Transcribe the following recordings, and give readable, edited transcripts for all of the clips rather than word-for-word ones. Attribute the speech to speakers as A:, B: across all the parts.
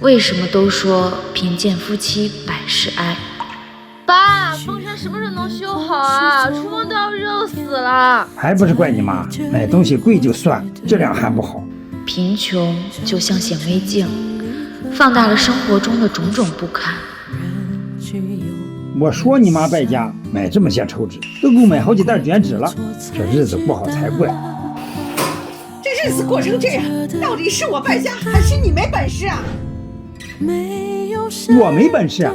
A: 为什么都说贫贱夫妻百事哀？
B: 爸，风扇什么时候能修好啊？厨房都要热死了。
C: 还不是怪你妈，买东西贵就算，质量还不好。
A: 贫穷就像显微镜，放大了生活中的种种不堪。
C: 我说你妈败家，买这么些抽纸，都够买好几袋卷纸了，这日子过好才怪。
D: 这日子过成这样，到底是我败家，还是你没本事啊？
C: 我没本事啊，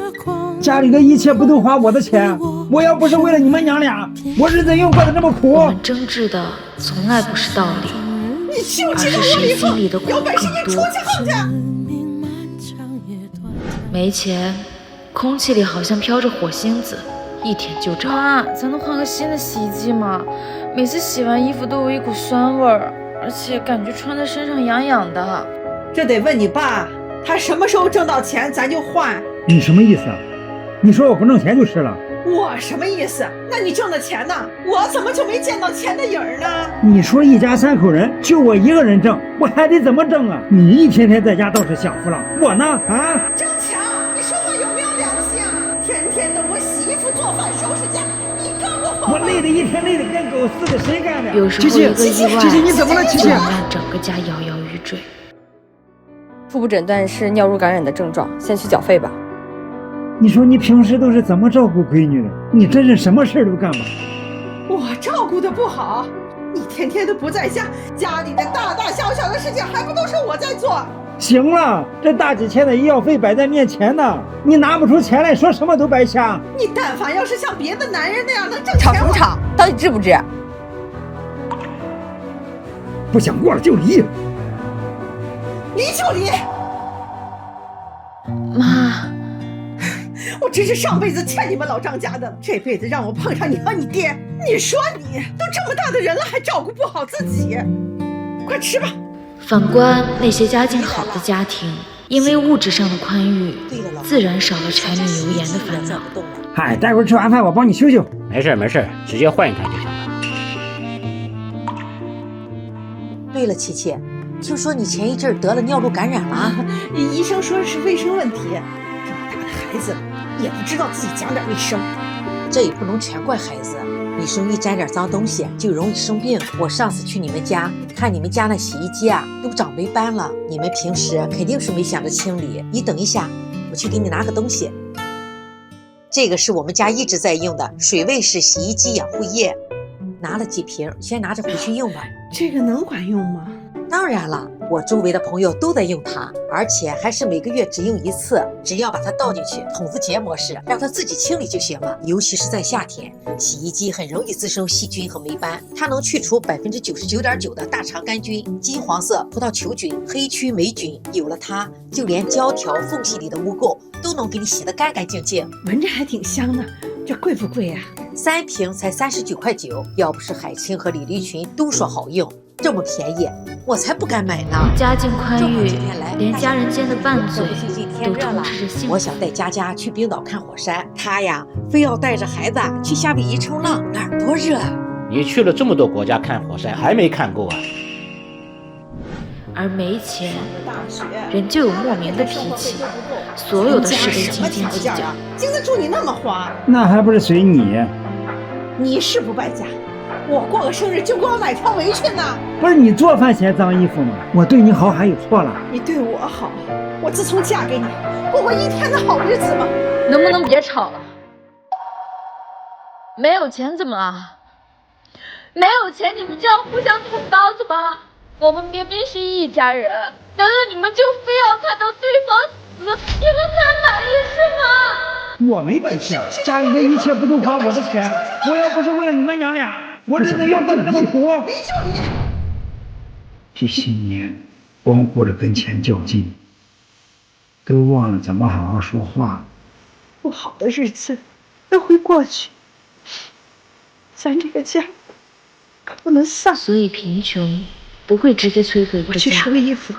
C: 家里的一切不都花我的钱？我要不是为了你们娘俩，我日子又过得这么苦。
A: 我们争执的从来不是道理，
D: 你就知道
A: 而是谁
D: 窝里横，
A: 心里的苦
D: 有本事你
A: 更多。
D: 出去横去！
A: 没钱，空气里好像飘着火星子，一点就着。
B: 妈，咱能换个新的洗衣机吗？每次洗完衣服都有一股酸味儿，而且感觉穿在身上痒痒的。
D: 这得问你爸，他什么时候挣到钱，咱就换。
C: 你什么意思啊？你说我不挣钱就是了。
D: 我什么意思？那你挣的钱呢？我怎么就没见到钱的影儿呢？
C: 你说一家3口人就我一个人挣，我还得怎么挣啊？你一天天在家倒是享福了，我呢？啊！
D: 张强，你说话有没有良心啊？天天的我洗衣服、做饭、收拾家，你干过活吗？
C: 我累得一天累得跟狗似的，谁干的？
A: 有时候一个意外，
C: 琪琪你怎么了？琪琪，
A: 就能让整个家摇摇欲坠。
E: 初步诊断是尿路感染的症状，先去缴费吧。
C: 你说你平时都是怎么照顾闺女的？你真是什么事都干吧？
D: 我照顾的不好，你天天都不在家，家里的大大小小的事情还不都是我在做？
C: 行了，这大几千的医药费摆在面前呢，你拿不出钱来，说什么都白瞎。
D: 你但凡要是像别的男人那样能挣钱，
E: 吵什么吵？到底治不治？
C: 不想过了就离，
D: 离就离。
B: 妈，
D: 我真是上辈子欠你们老张家的，这辈子让我碰上你和你爹。你说你都这么大的人了，还照顾不好自己，快吃吧。
A: 反观那些家境好的家庭，因为物质上的宽裕，自然少了柴米油盐的烦恼。
C: 嗨，待会儿吃完饭我帮你修修。
F: 没事没事，直接换一台就行了。
G: 对了，琪琪，听说你前一阵得了尿路感染了？
D: 医生说是卫生问题，这么大的孩子也不知道自己讲点卫生。
G: 这也不能全怪孩子，你手里沾点脏东西就容易生病。我上次去你们家看你们家那洗衣机啊，都长霉斑了，你们平时肯定是没想着清理。你等一下，我去给你拿个东西。这个是我们家一直在用的水卫式洗衣机养护液，拿了几瓶，先拿着回去用吧。
D: 这个能管用吗？
G: 当然了，我周围的朋友都在用它，而且还是每个月只用一次。只要把它倒进去，筒子节模式，让它自己清理就行了。尤其是在夏天，洗衣机很容易滋生细菌和霉斑，它能去除99.9%的大肠杆菌、金黄色葡萄球菌、黑曲霉菌。有了它，就连胶条缝隙里的污垢都能给你洗得干干净净。
D: 闻着还挺香呢，这贵不贵呀
G: ？3瓶才39.9块，要不是海清和李立群都说好用，这么便宜，我才不敢买呢。
A: 家境宽裕，连家人间的拌嘴都充斥着幸福。
G: 我想带佳佳去冰岛看火山，她呀非要带着孩子去夏威夷冲浪，那儿多热啊！
F: 你去了这么多国家看火山，还没看够啊？
A: 而没钱，人就有莫名的脾气，所有的事都斤斤计较。
D: 经得住你那么花？
C: 那还不是随你？
D: 你是不败家，我过个生日就给我买条围裙呢。
C: 不是你做饭嫌脏衣服吗？我对你好还有错了？
D: 你对我好，我自从嫁给你，过过一天的好日子吗？
B: 能不能别吵了？没有钱怎么了？没有钱你们就要互相捅刀子吗？我们明明是一家人，难道你们就非要看到对方死你们才满意是吗？
C: 我没本事，家里的一切不都花我的钱？我要不是为了你们娘俩，我日子要过得这么苦。这些年光顾着跟钱较劲，都忘了怎么好好说话。
D: 不好的日子都会过去，咱这个家可不能散。
A: 所以贫穷不会直接摧毁一个家，
D: 我去收衣服。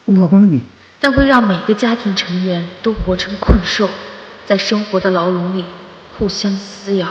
C: 我帮你，
A: 但会让每个家庭成员都活成困兽，在生活的牢笼里互相撕咬。